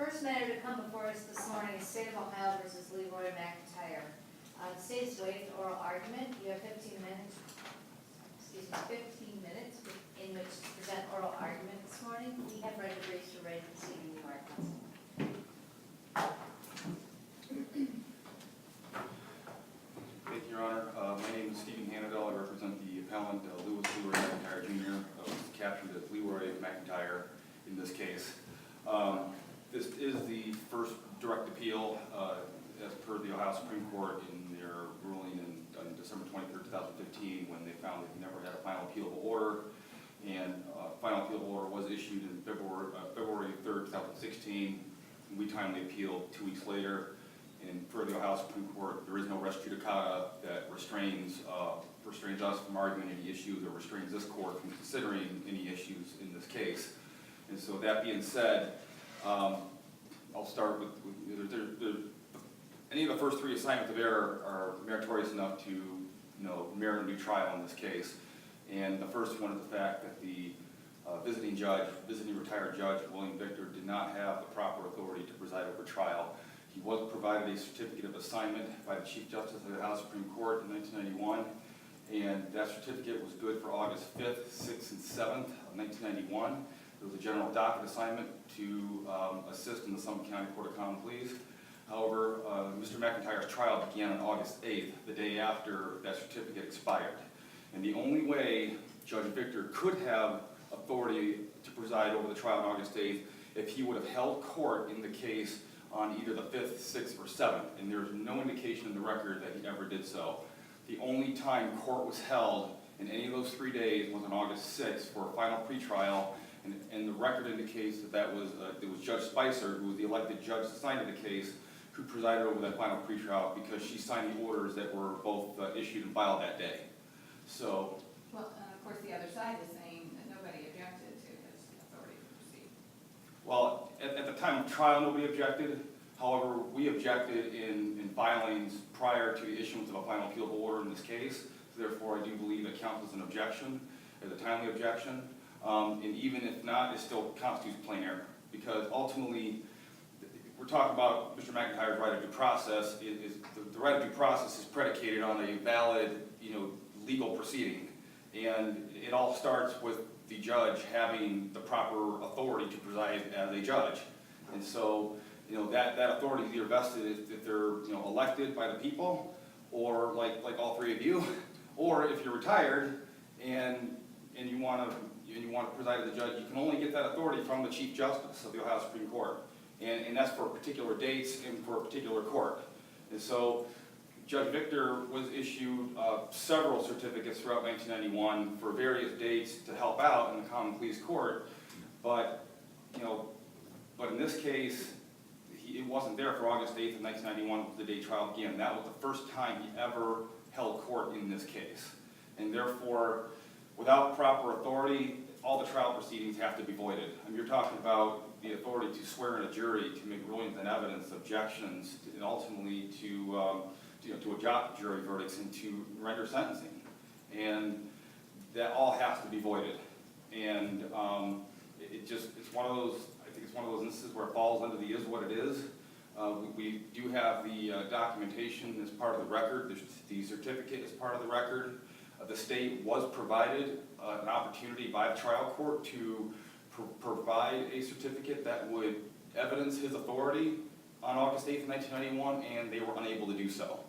First matter to come before us this morning is State of Ohio versus Leroy McIntyre. The state has waived oral argument. You have 15 minutes in which to present oral argument this morning. We have read the briefs for ready to proceed in New York. Thank you, Your Honor. My name is Stephen Hanadel. I represent the appellant Leroy McIntyre Jr., captured as Leroy McIntyre in this case. This is the first direct appeal as per the Ohio Supreme Court in their ruling on December 23rd, 2015, when they found that he never had a final appealable order. And final appealable order was issued in February 3rd, 2016. And we timely appealed 2 weeks later. And per the Ohio Supreme Court, there is no res judicata that restrains us from arguing any issues or restrains this court from considering any issues in this case. And so that being said, I'll start with any of the first 3 assignments of error are meritorious enough to merit a new trial in this case. And the first one is the fact that the visiting retired judge, William Victor, did not have the proper authority to preside over trial. He was provided a certificate of assignment by the Chief Justice of the Ohio Supreme Court in 1991, and that certificate was good for August 5th, 6th, and 7th of 1991. It was a general docket assignment to assist in the Summit County Court of Common Pleas. However, Mr. McIntyre's trial began on August 8th, the day after that certificate expired. And the only way Judge Victor could have authority to preside over the trial on August 8th if he would have held court in the case on either the 5th, 6th, or 7th. And there's no indication in the record that he ever did so. The only time court was held in any of those 3 days was on August 6th for a final pretrial. And the record indicates that it was Judge Spicer, who was the elected judge assigned to the case, who presided over that final pretrial because she signed the orders that were both issued and filed that day. So. Well, of course, the other side is saying that nobody objected to his authority to proceed. Well, at the time of trial, nobody objected. However, we objected in filings prior to the issuance of a final appealable order in this case. So therefore, I do believe it counts as an objection, as a timely objection. And even if not, it still constitutes plain error. Because ultimately, we're talking about Mr. McIntyre's right of due process. The right of due process is predicated on a valid, legal proceeding. And it all starts with the judge having the proper authority to preside as a judge. And so, that authority is either vested if they're, elected by the people, or like all 3 of you, or if you're retired and you want to preside as a judge, you can only get that authority from the Chief Justice of the Ohio Supreme Court. And that's for particular dates and for a particular court. And so Judge Victor was issued several certificates throughout 1991 for various dates to help out in the Common Pleas Court. But in this case, it wasn't there for August 8th of 1991, the day trial began. That was the first time he ever held court in this case. And therefore, without proper authority, all the trial proceedings have to be voided. And you're talking about the authority to swear in a jury, to make rulings and evidence, objections, and ultimately to adopt jury verdicts and to render sentencing. And that all has to be voided. And it's one of those, I think it's one of those instances where it falls under the is what it is. We do have the documentation as part of the record. The certificate is part of the record. The state was provided an opportunity by the trial court to provide a certificate that would evidence his authority on August 8th, 1991, and they were unable to do so.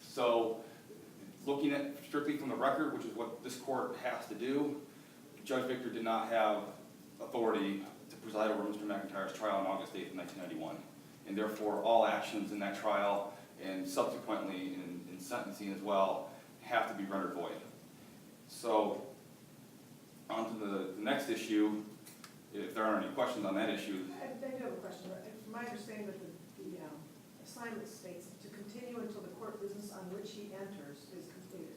So, looking at strictly from the record, which is what this court has to do, Judge Victor did not have authority to preside over Mr. McIntyre's trial on August 8th, 1991. And therefore, all actions in that trial and subsequently in sentencing as well have to be rendered void. So, on to the next issue, if there aren't any questions on that issue. I do have a question. From my understanding that the assignment states to continue until the court business on which he enters is completed.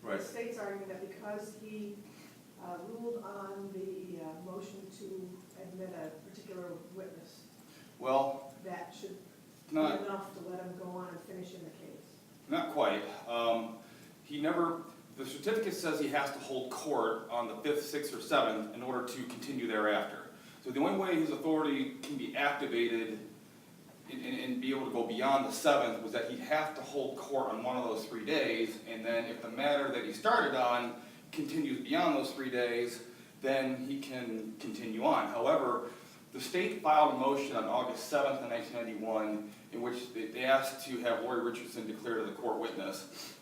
Right. The state's arguing that because he ruled on the motion to admit a particular witness, well, that should be not enough to let him go on and finish in the case. Not quite. The certificate says he has to hold court on the 5th, 6th, or 7th in order to continue thereafter. So the only way his authority can be activated and be able to go beyond the 7th was that he'd have to hold court on one of those 3 days, and then if the matter that he started on continues beyond those 3 days, then he can continue on. However, the state filed a motion on August 7th of 1991 in which they asked to have Lori Richardson declared as a court witness,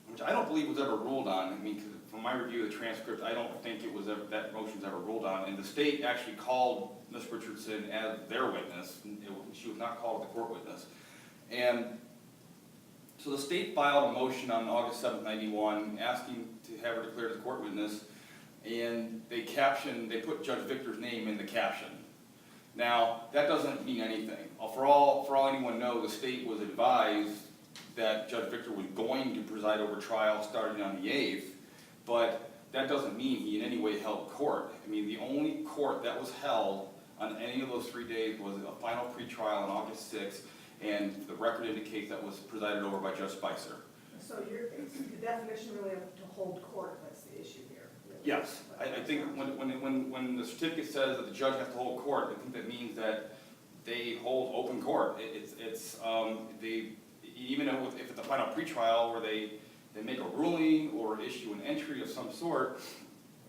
which I don't believe was ever ruled on. I mean, 'cause from my review of the transcript, I don't think it was ever, that motion was ever ruled on. And the state actually called Ms. Richardson as their witness. She was not called as a court witness. And so the state filed a motion on August 7th, 91, asking to have her declared as a court witness. And they put Judge Victor's name in the caption. Now, that doesn't mean anything. For all anyone knows, the state was advised that Judge Victor was going to preside over trial starting on the 8th, but that doesn't mean he in any way held court. I mean, the only court that was held on any of those 3 days was a final pretrial on August 6th, and the record indicates that was presided over by Judge Spicer. So it's the definition really of to hold court, that's the issue here. Really. Yes, I think when the certificate says that the judge has to hold court, I think that means that they hold open court. Even if it's a final pretrial where they make a ruling or issue an entry of some sort,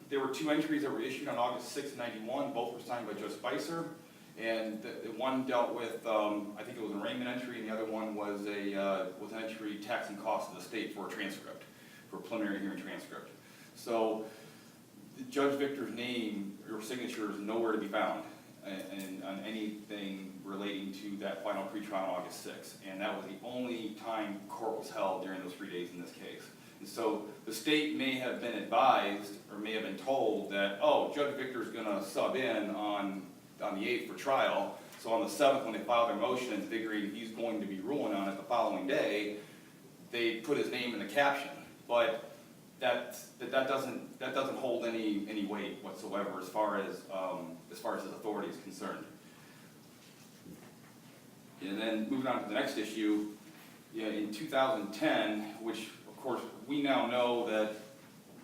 there were 2 entries that were issued on August 6th, 91, both were signed by Judge Spicer, and the one dealt with, I think it was an arraignment entry, and the other one was an entry taxing costs of the state for a transcript, for a preliminary hearing transcript. So Judge Victor's name or signature is nowhere to be found on anything relating to that final pretrial on August 6th. And that was the only time court was held during those 3 days in this case. And so the state may have been advised or may have been told that, oh, Judge Victor's gonna sub in on the 8th for trial. So on the 7th, when they filed their motion, figuring he's going to be ruling on it the following day, they put his name in the caption. But that doesn't hold any weight whatsoever as far as his authority is concerned. And then moving on to the next issue, in 2010, which of course we now know that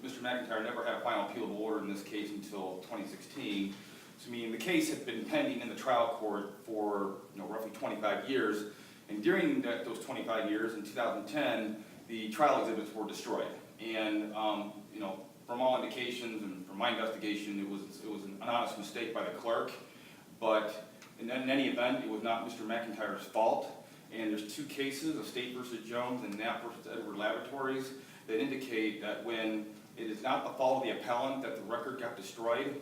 Mr. McIntyre never had a final appealable order in this case until 2016. So I mean, the case had been pending in the trial court for roughly 25 years, and during those 25 years, in 2010, the trial exhibits were destroyed. And from all indications and from my investigation, it was an honest mistake by the clerk. But in any event, it was not Mr. McIntyre's fault. And there's 2 cases of State versus Jones and Knapp versus Edward Laboratories that indicate that when it is not the fault of the appellant that the record got destroyed,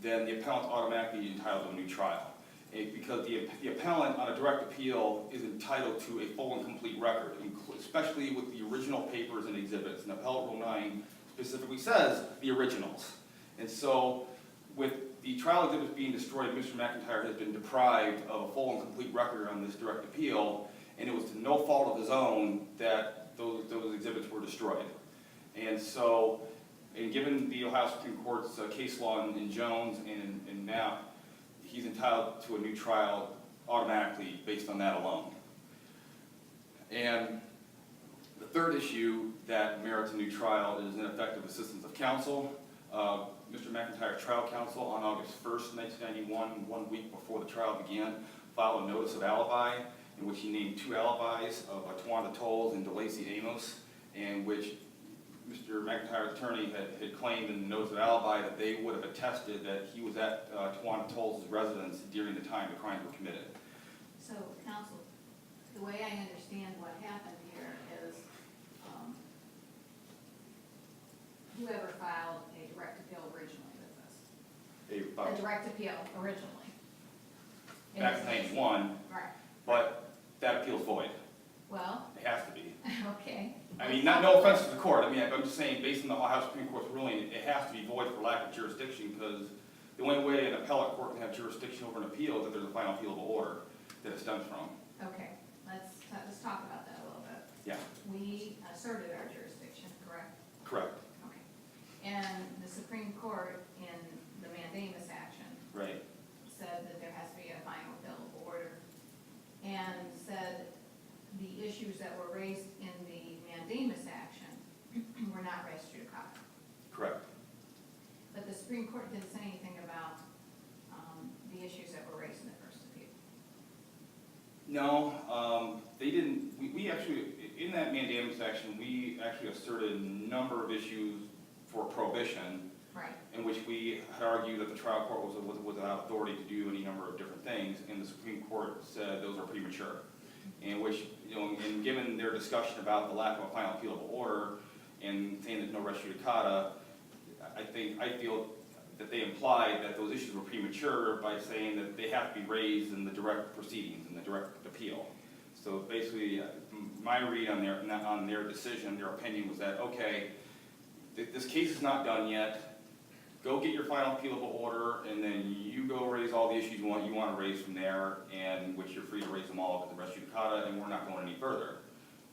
then the appellant automatically is entitled to a new trial. Because the appellant on a direct appeal is entitled to a full and complete record, especially with the original papers and exhibits. And Appellate Rule 9 specifically says the originals. And so with the trial exhibits being destroyed, Mr. McIntyre has been deprived of a full and complete record on this direct appeal, and it was to no fault of his own that those exhibits were destroyed. And so, and given the Ohio Supreme Court's case law in Jones and in Knapp, he's entitled to a new trial automatically based on that alone. And the third issue that merits a new trial is ineffective assistance of counsel. Mr. McIntyre's trial counsel on August 1st, 1991, 1 week before the trial began, filed a notice of alibi in which he named 2 alibis of Tawanda Tolles and DeLacy Amos, in which Mr. McIntyre's attorney had claimed in the notice of alibi that they would have attested that he was at Tawanda Tolles' residence during the time the crimes were committed. So, counsel, the way I understand what happened here is whoever filed a direct appeal originally with us. A direct appeal originally. Back in 91, Right. but that appeal's void. Well. It has to be. Okay. I mean, no offense to the court. I mean, I'm just saying, based on the Ohio Supreme Court's ruling, it has to be void for lack of jurisdiction, because the only way an appellate court can have jurisdiction over an appeal is that there's a final appealable order that it stems from. Okay, let's talk about that a little bit. Yeah. We asserted our jurisdiction, correct? Correct. Okay. And the Supreme Court in the mandamus action Right. said that there has to be a final appealable order, and said the issues that were raised in the mandamus action were not res judicata. Correct. But the Supreme Court didn't say anything about the No, they didn't, we actually, in that mandamus action, we actually asserted a number of issues for prohibition, Right. in which we had argued that the trial court was without authority to do any number of different things, and the Supreme Court said those are premature. In which, and given their discussion about the lack of a final appealable order, and saying there's no res judicata, I feel that they implied that those issues were premature by saying that they have to be raised in the direct proceedings, in the direct appeal. So basically, my read on their decision, their opinion was that, okay, this case is not done yet, go get your final appealable order, and then you go raise all the issues you want to raise from there, and which you're free to raise them all with the res judicata, and we're not going any further.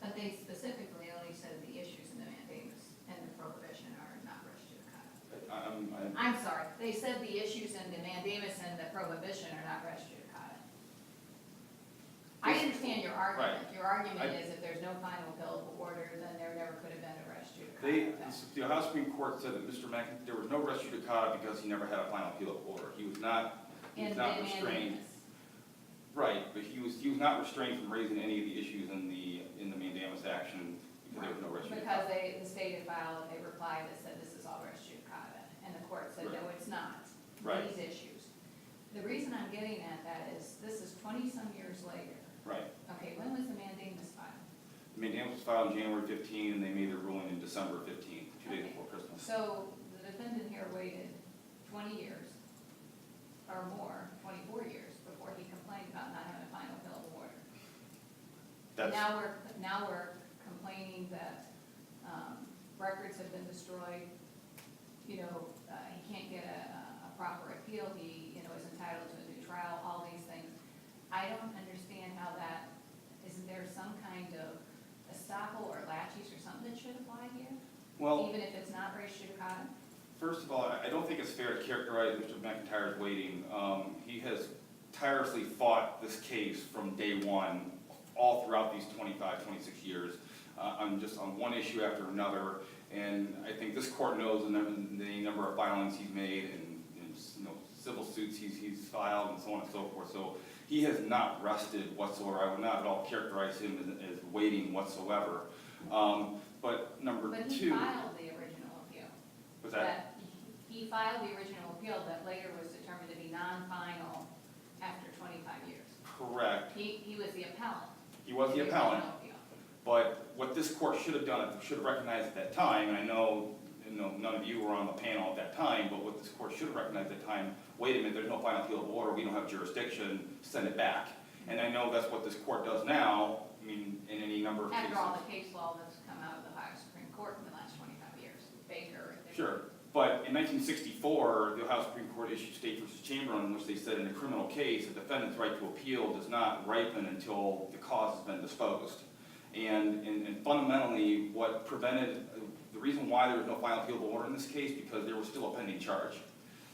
But they specifically only said the issues in the mandamus and the prohibition are not res judicata. I'm sorry, they said the issues in the mandamus and the prohibition are not res judicata. I understand your argument. Right. Your argument is if there's no final appealable order, then there never could have been a res judicata. The Ohio Supreme Court said that there was no res judicata because he never had a final appealable order. He was not restrained. Right, but he was not restrained from raising any of the issues in the mandamus action because there was no res judicata. Because the state had filed a reply that said this is all res judicata, and the court said, no, it's not. Right. These issues. The reason I'm getting at that is this is 20-some years later. Right. Okay, when was the mandamus filed? The mandamus was filed on January 15, and they made their ruling in December 15, 2 days before Christmas. So the defendant here waited 20 years or more, 24 years, before he complained about not having a final appealable order. Now we're complaining that records have been destroyed. He can't get a proper appeal. He is entitled to a new trial. All these things. I don't understand how that. Isn't there some kind of estoppel or laches or something that should apply here? Well, Even if it's not res judicata? first of all, I don't think it's fair to characterize Mr. McIntyre's waiting. He has tirelessly fought this case from day one, all throughout these 25, 26 years, on one issue after another. And I think this court knows the number of filings he's made and civil suits he's filed and so on and so forth. So he has not rested whatsoever. I would not at all characterize him as waiting whatsoever. But number But two. he filed the original appeal. Was that? He filed the original appeal that later was determined to be non-final after 25 years. Correct. He was the appellant. He was the original appellant. appeal. But what this court should have done, should have recognized at that time, and I know none of you were on the panel at that time, but what this court should have recognized at that time, wait a minute, there's no final appealable order, we don't have jurisdiction, send it back. And I know that's what this court does now, in any number of cases. After all the case law that's come out of the Ohio Supreme Court in the last 25 years, Baker. Sure, but in 1964, the Ohio Supreme Court issued State v. Chamberlain, in which they said in a criminal case, a defendant's right to appeal does not ripen until the cause has been disposed. And fundamentally, what prevented, the reason why there was no final appealable order in this case, because there was still a pending charge.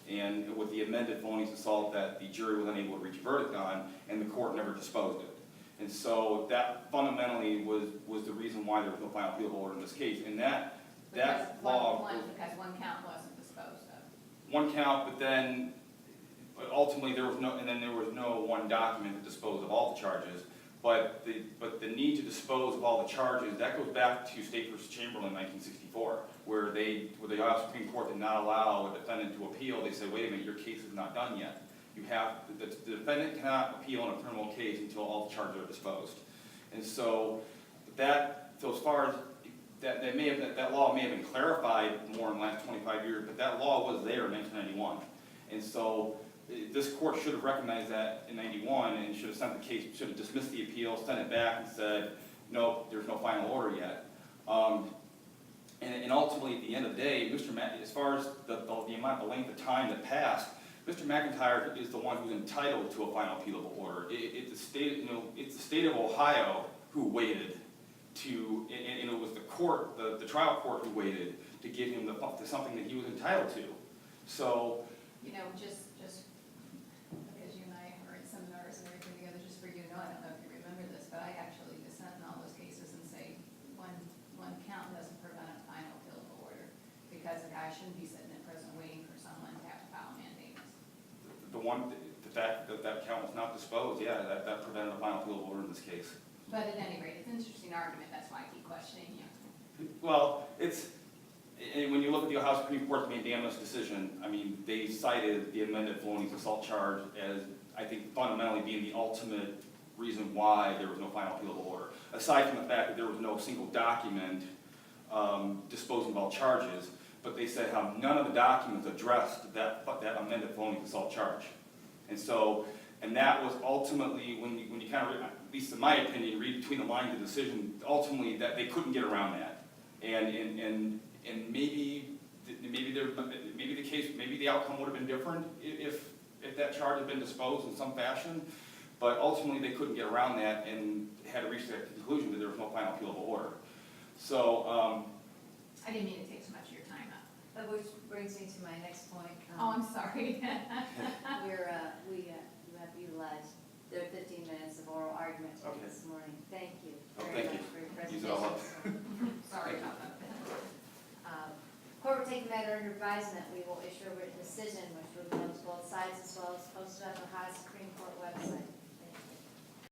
And with the amended felonious assault that the jury was unable to reach a verdict on, and the court never disposed it. And so that fundamentally was the reason why there was no final appealable order in this case. And that law. Because one count wasn't disposed of. One count, but ultimately there was no one document to dispose of all the charges. But the need to dispose of all the charges, that goes back to State v. Chamberlain in 1964, where the Ohio Supreme Court did not allow a defendant to appeal. They said, wait a minute, your case is not done yet. The defendant cannot appeal in a criminal case until all the charges are disposed. And so as far as that law may have been clarified more in the last 25 years, but that law was there in 1991. And so this court should have recognized that in 91 and should have sent the case, should have dismissed the appeal, sent it back and said, no, there's no final order yet. And ultimately, at the end of the day, as far as the amount of length of time that passed, Mr. McIntyre is the one who's entitled to a final appealable order. It's the state of Ohio who waited and it was the court, the trial court who waited to give him something that he was entitled to. So, Just because you and I are in seminars and everything together, just for you to know, I don't know if you remember this, but I actually dissent in all those cases and say one count doesn't prevent a final appealable order because a guy shouldn't be sitting in prison waiting for someone to have to file a mandamus. the fact that that count was not disposed, yeah, that prevented a final appealable order in this case. But at any rate, it's an interesting argument, that's why I keep questioning you. Well, and when you look at the Ohio Supreme Court's mandamus decision, I mean, they cited the amended felonious assault charge as, I think, fundamentally being the ultimate reason why there was no final appealable order. Aside from the fact that there was no single document disposing of all charges, but they said how none of the documents addressed that amended felonious assault charge. And that was ultimately, when you kind of, at least in my opinion, read between the lines of the decision, ultimately that they couldn't get around that. And maybe the outcome would have been different if that charge had been disposed in some fashion, but ultimately they couldn't get around that and had to reach that conclusion that there was no final appealable order. So, I didn't mean to take so much of your time up. Which brings me to my next point. Oh, I'm sorry. You have utilized the 15 minutes of oral argument Okay. this morning. Thank you Oh, very thank much you. for your Use it all up. presentation. Sorry about that. Court will take the matter under advisement. We will issue a written decision which will be noticeable